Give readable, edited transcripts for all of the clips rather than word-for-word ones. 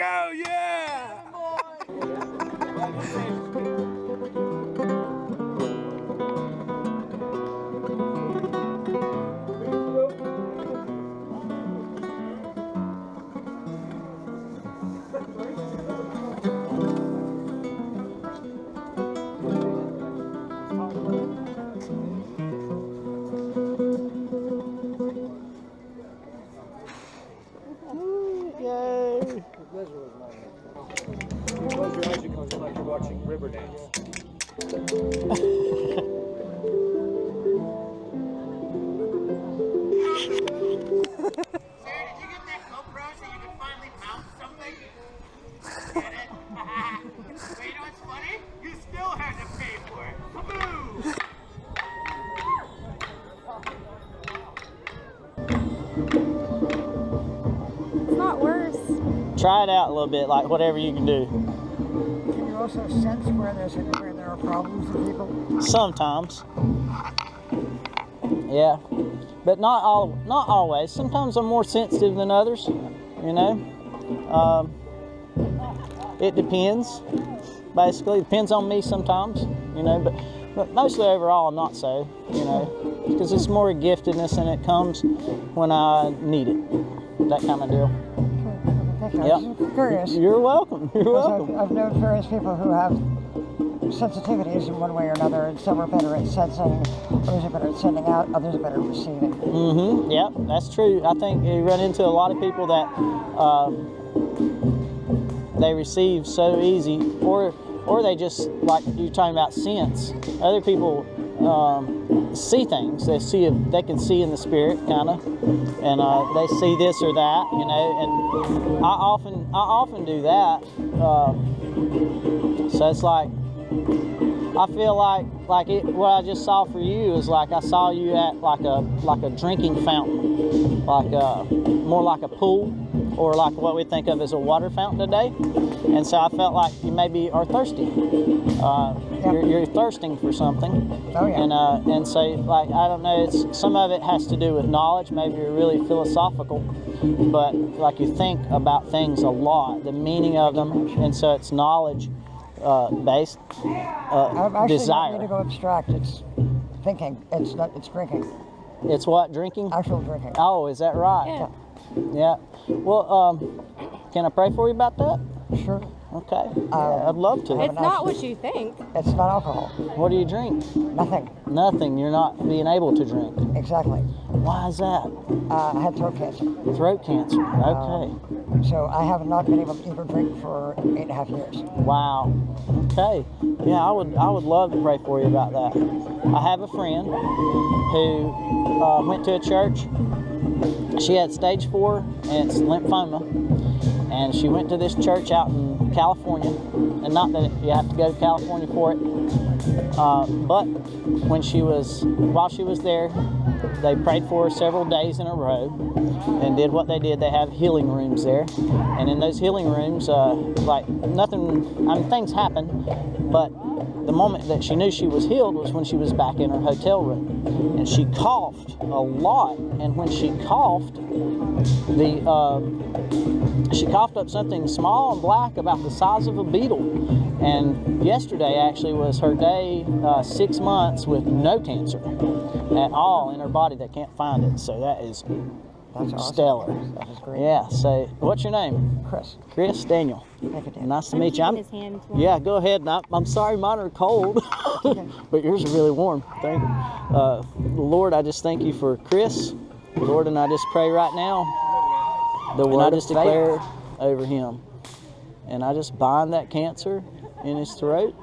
go, yeah! Yay! Close your eyes, it comes like you're watching river dance. Get it? But you know what's funny? You still had to pay for it. Kaboom! It's not worse. Try it out a little bit, like whatever you can do. Can you also sense where there are problems with people? Sometimes. Yeah. But not always. Sometimes I'm more sensitive than others, you know. It depends. Basically, it depends on me sometimes, you know, but mostly overall I'm not so, you know, because it's more a giftedness and it comes when I need it, that kind of deal. Okay, I'm just curious. You're welcome. You're welcome. I've known various people who have sensitivities in one way or another, and some are better at sensing, others are better at sending out, others are better at receiving. Mm-hmm. Yep, that's true. I think you run into a lot of people that they receive so easy, or they just, like you're talking about, sense. Other people see things. They can see in the spirit, kind of, and they see this or that, you know. And I often do that. So it's like, I feel like what I just saw for you is like I saw you at like a drinking fountain, like more like a pool, or like what we think of as a water fountain today. And so I felt like you maybe are thirsty. You're thirsting for something. Oh yeah. And so, like, I don't know, some of it has to do with knowledge. Maybe you're really philosophical, but like you think about things a lot, the meaning of them, and so it's knowledge based. Actually, desire. you need to go abstract. It's thinking. It's not. It's drinking. It's what, drinking? Actual drinking. Oh, is that right? Yeah. Yeah. Well, can I pray for you about that? Sure. Okay. I'd love to. It's not what you think. It's not alcohol. What do you drink? Nothing. Nothing. You're not being able to drink. Exactly. Why is that? I had throat cancer. Throat cancer. Okay. So I have not been able to eat or drink for 8.5 years. Wow. Okay. Yeah, I would love to pray for you about that. I have a friend who went to a church. She had stage 4 and it's lymphoma, and she went to this church out in California, and not that you have to go to California for it, but while she was there, they prayed for her several days in a row and did what they did. They have healing rooms there, and in those healing rooms, like nothing, I mean, things happen, but the moment that she knew she was healed was when she was back in her hotel room, and she coughed a lot, and when she coughed, she coughed up something small and black about the size of a beetle. And yesterday actually was her day, 6 months with no cancer at all in her body. They can't find it, so that's awesome. Stellar. That is great. Yeah. So, what's your name? Chris. Chris Daniel. Thank you, Dan. Nice to meet you. His hands warm. Yeah, go ahead. I'm sorry, mine are cold, but yours are really warm. Thank you. Lord, I just thank you for Chris. Lord, and I just pray right now, and I just declare over him, and I just bind that cancer in his throat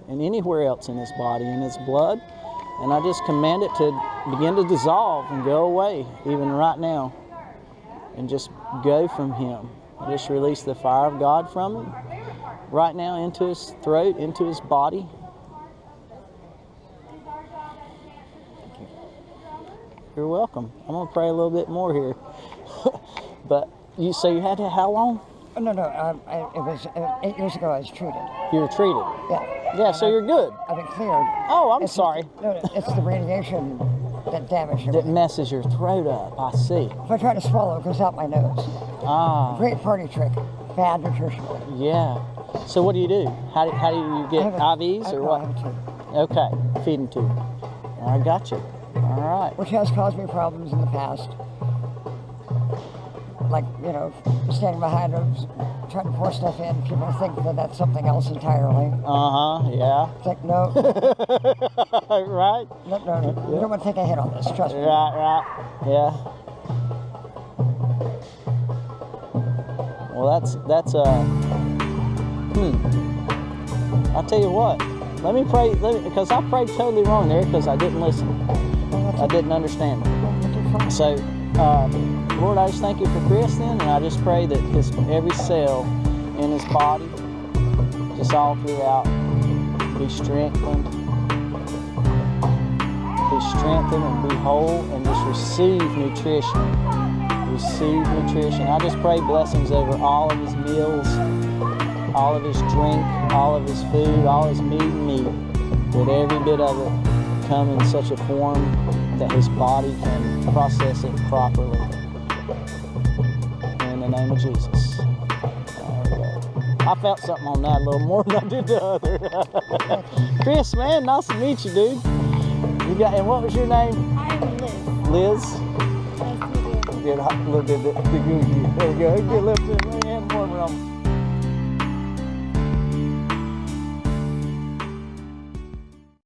and anywhere else in his body, in his blood, and I just command it to begin to dissolve and go away, even right now, and just go from him. I just release the fire of God from him right now into his throat, into his body. You're welcome. I'm going to pray a little bit more here. But you had it how long? No. It was 8 years ago I was treated. You were treated? Yeah. Yeah, so you're good. I've been cleared. Oh, I'm sorry. It's the radiation that damaged That everything. messes your throat up, I see. If I try to swallow, it goes out my nose. Ah. Great party trick. bad nutritionally. Yeah. So what do you do? How do you get IVs or what? I have a tube. Okay, feeding tube. I got you. All right. Which has caused me problems in the past. Like, you know, standing behind them, trying to pour stuff in, people think that that's something else entirely. Yeah. It's like, no, Right? no, you don't want to take a hit on this, trust me. Right. Yeah. Well, that's I'll tell you what. Let me pray, because I prayed totally wrong there because I didn't listen. I didn't understand it. So, Lord, I just thank you for Chris then, and I just pray that every cell in his body, just all throughout, be strengthened and be whole, and just receive nutrition. Receive nutrition. I just pray blessings over all of his meals, all of his drink, all of his food, all his meat, that every bit of it come in such a form that his body can process it properly. In the name of Jesus. There we go. I felt something on that a little more than I did the other. Chris, man, nice to meet you, dude. And what was your name? I'm Liz. Liz? Nice to meet you. Get a little bit. There we go. Get a little bit. Man, warmer on.